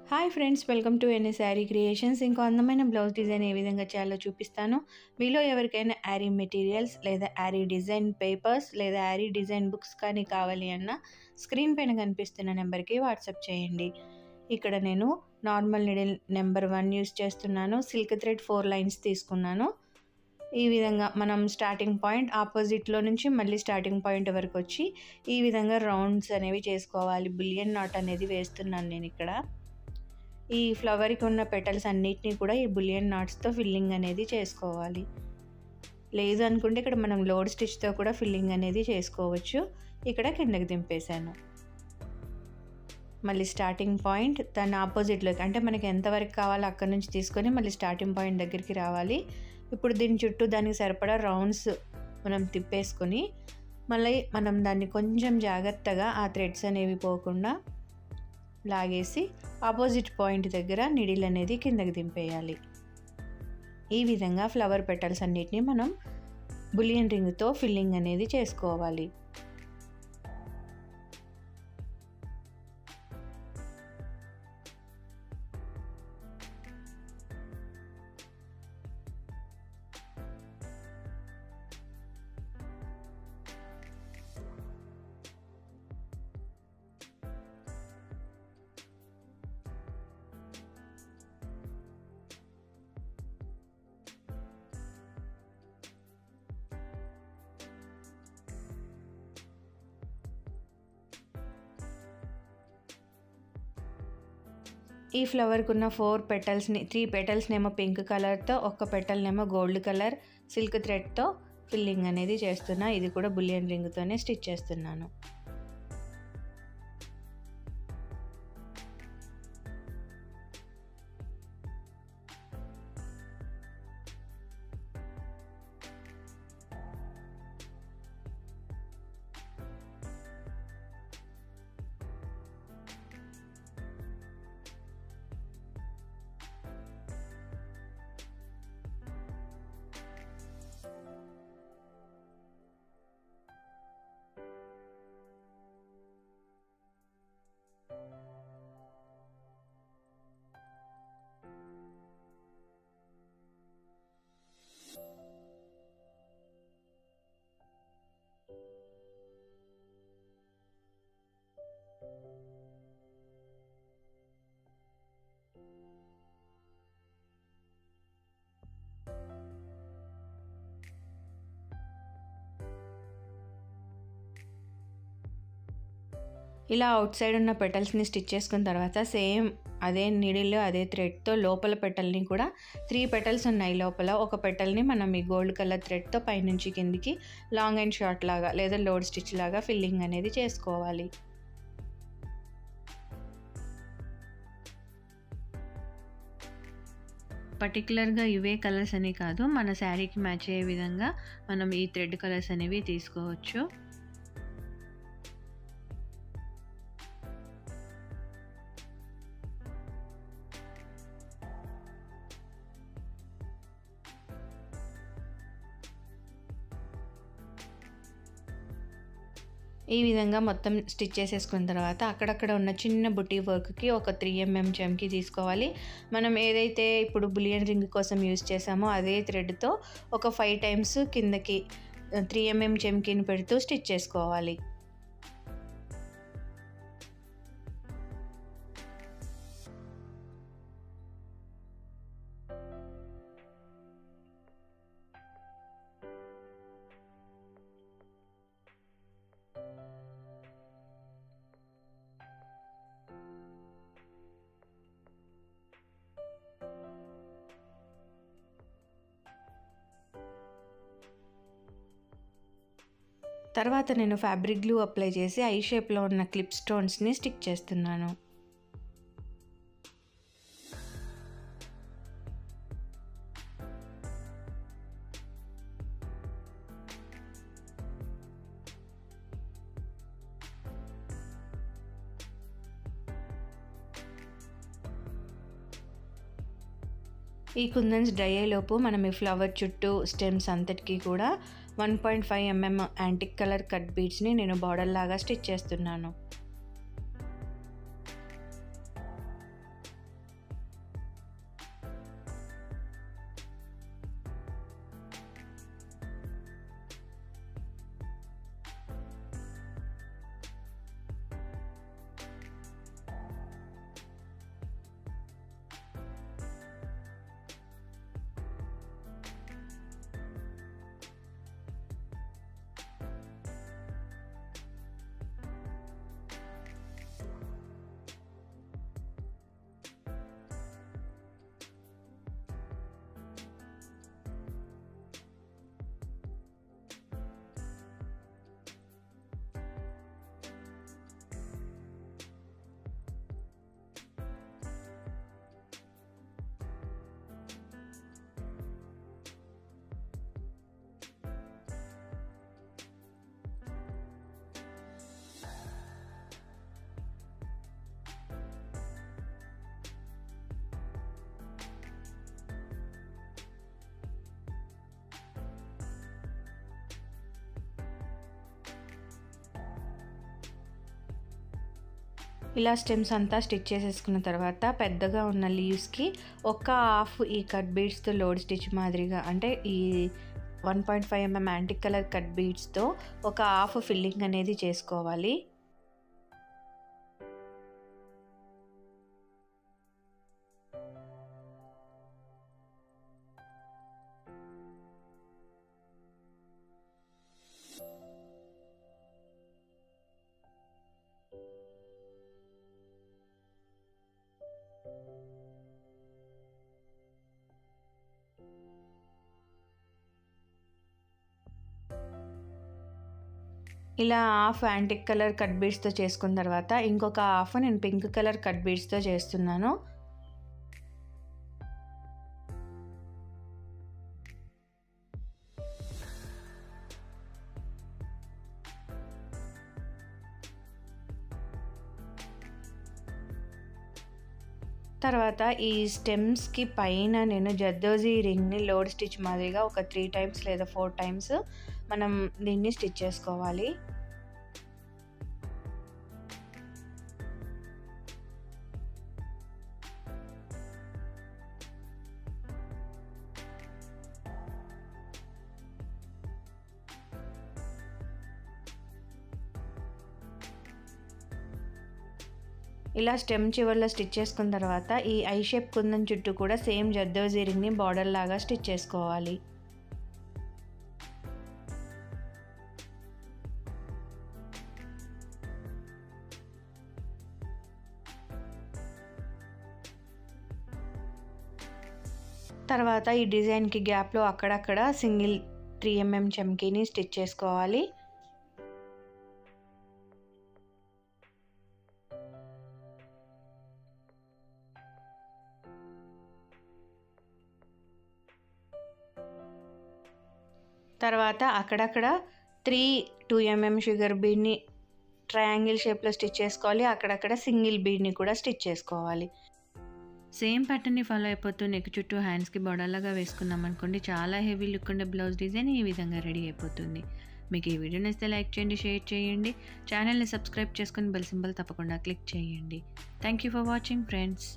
Hi friends, welcome to ఎన్ఏ sari creations. ఇంకో అందమైన blouse design ఏ విధంగా చేయాలో చూపిస్తాను. మీలో ఎవరికైనా యారీ మెటీరియల్స్ లేదా యారీ డిజైన్ పేపర్స్ లేదా యారీ డిజైన్ బుక్స్ కానీ కావాలి అన్న స్క్రీన్ పైన కనిపిస్తున్న నెంబర్కి వాట్సాప్ చేయండి. ఇక్కడ నేను నార్మల్ నీడిల్ నెంబర్ 1 యూస్ చేస్తున్నాను. సిల్క్ థ్రెడ్ 4 లైన్స్ తీసుకున్నాను. ఈ విధంగా మనం స్టార్టింగ్ పాయింట్ ఆపోజిట్లో నుంచి మళ్ళీ స్టార్టింగ్ పాయింట్ వరకు వచ్చి ఈ విధంగా రౌండ్స్ అనేవి చేసుకోవాలి. బులియన్ నాట్ అనేది వేస్తున్నాను నేను ఇక్కడ. ఈ ఫ్లవర్కి ఉన్న పెటల్స్ అన్నిటినీ కూడా ఈ బులియన్ నాట్స్తో ఫిల్లింగ్ అనేది చేసుకోవాలి. లేదు అనుకుంటే ఇక్కడ మనం లోడ్ స్టిచ్తో కూడా ఫిల్లింగ్ అనేది చేసుకోవచ్చు. ఇక్కడ కిందకి దింపేశాను. మళ్ళీ స్టార్టింగ్ పాయింట్ దాని ఆపోజిట్లోకి, అంటే మనకి ఎంతవరకు కావాలో అక్కడ నుంచి తీసుకొని మళ్ళీ స్టార్టింగ్ పాయింట్ దగ్గరికి రావాలి. ఇప్పుడు దీని చుట్టూ దానికి సరిపడా రౌండ్స్ మనం తిప్పేసుకొని మళ్ళీ మనం దాన్ని కొంచెం జాగ్రత్తగా ఆ థ్రెడ్స్ అనేవి పోకుండా లాగేసి ఆపోజిట్ పాయింట్ దగ్గర నిడిల్ అనేది కిందకి దింపేయాలి. ఈ విధంగా ఫ్లవర్ పెటల్స్ అన్నిటిని మనం బులియన్ రింగ్తో ఫిల్లింగ్ అనేది చేసుకోవాలి. ఈ ఫ్లవర్కి ఉన్న 4 పెటల్స్ని 3 పెటల్స్నేమో పింక్ కలర్తో, ఒక్క పెటల్నేమో గోల్డ్ కలర్ సిల్క్ థ్రెడ్తో ఫిల్లింగ్ అనేది చేస్తున్నా. ఇది కూడా బులియన్ రింగ్తోనే స్టిచ్ చేస్తున్నాను. ఇలా అవుట్ సైడ్ ఉన్న పెటల్స్ని స్టిచ్ చేసుకున్న తర్వాత సేమ్ అదే నీడిల్ అదే థ్రెడ్తో లోపల పెటల్ని కూడా 3 పెటల్స్ ఉన్నాయి. లోపల ఒక పెటల్ని మనం ఈ గోల్డ్ కలర్ థ్రెడ్తో పైనుంచి కిందికి లాంగ్ అండ్ షార్ట్ లాగా లేదా లోడ్ స్టిచ్ లాగా ఫిల్లింగ్ అనేది చేసుకోవాలి. పర్టికులర్గా ఇవే కలర్స్ అని కాదు, మన శారీకి మ్యాచ్ అయ్యే విధంగా మనం ఈ థ్రెడ్ కలర్స్ అనేవి తీసుకోవచ్చు. ఈ విధంగా మొత్తం స్టిచ్ చేసేసుకున్న తర్వాత అక్కడక్కడ ఉన్న చిన్న బుటీ వర్క్కి ఒక 3 mm చమ్కీ తీసుకోవాలి. మనం ఏదైతే ఇప్పుడు బులియన్ రింగ్ కోసం యూజ్ చేసామో అదే థ్రెడ్తో ఒక 5 టైమ్స్ కిందకి 3 mm చమ్కీని పెడుతూ స్టిచ్ చేసుకోవాలి. తర్వాత నేను ఫ్యాబ్రిక్ గ్లూ అప్లై చేసి ఐ షేప్లో ఉన్న క్లిప్ స్టోన్స్ని స్టిక్ చేస్తున్నాను. ఈ కుందన్స్ డ్రై అయ్యేలోపు మనం ఈ ఫ్లవర్ చుట్టూ స్టెమ్స్ అంతటికి కూడా 1.5 mm యాంటిక్ కలర్ కట్ బీడ్స్ని నేను బార్డర్ లాగా స్టిచ్ చేస్తున్నాను. ఇలా స్టెమ్స్ అంతా స్టిచ్ చేసేసుకున్న తర్వాత పెద్దగా ఉన్న లీవ్స్కి ఒక హాఫ్ ఈ కట్ బీడ్స్తో లోడ్ స్టిచ్ మాదిరిగా, అంటే ఈ 1.5 mm యాంటిక్ కలర్ కట్ బీడ్స్తో ఒక హాఫ్ ఫిల్లింగ్ అనేది చేసుకోవాలి. ఇలా హాఫ్ యాంటిక్ కలర్ కట్ బీడ్స్తో చేసుకున్న తర్వాత ఇంకొక హాఫ్ నేను పింక్ కలర్ కట్ బీడ్స్తో చేస్తున్నాను. తర్వాత ఈ స్టెమ్స్కి పైన నేను జర్దోజీ రింగ్ని లోడ్ స్టిచ్ మాదిరిగా ఒక 3 టైమ్స్ లేదా 4 టైమ్స్ మనం దీన్ని స్టిచ్ చేసుకోవాలి. ఇలా స్టెమ్ చివర్లో స్టిచ్ చేసుకున్న తర్వాత ఈ ఐ షేప్ కుందన్ చుట్టూ కూడా సేమ్ జర్దోజీ రింగ్ని బార్డర్ లాగా స్టిచ్ చేసుకోవాలి. తర్వాత ఈ డిజైన్కి గ్యాప్లో అక్కడక్కడ సింగిల్ 3 mm చమ్కీని స్టిచ్ చేసుకోవాలి. తర్వాత అక్కడక్కడ 2 mm షుగర్ బీడ్ని ట్రయాంగిల్ షేప్లో స్టిచ్ చేసుకోవాలి. అక్కడక్కడ సింగిల్ బీడ్ని కూడా స్టిచ్ చేసుకోవాలి. సేమ్ ప్యాటర్న్ని ఫాలో అయిపోతూ నెక్ చుట్టూ హ్యాండ్స్కి బార్డర్ లాగా వేసుకున్నాం అనుకోండి, చాలా హెవీ లుక్ ఉండే బ్లౌజ్ డిజైన్ ఈ విధంగా రెడీ అయిపోతుంది. మీకు ఈ వీడియో నచ్చితే లైక్ చేయండి, షేర్ చేయండి, ఛానల్ని సబ్స్క్రైబ్ చేసుకుని బెల్ సింబల్ తప్పకుండా క్లిక్ చేయండి. Thank you for watching friends.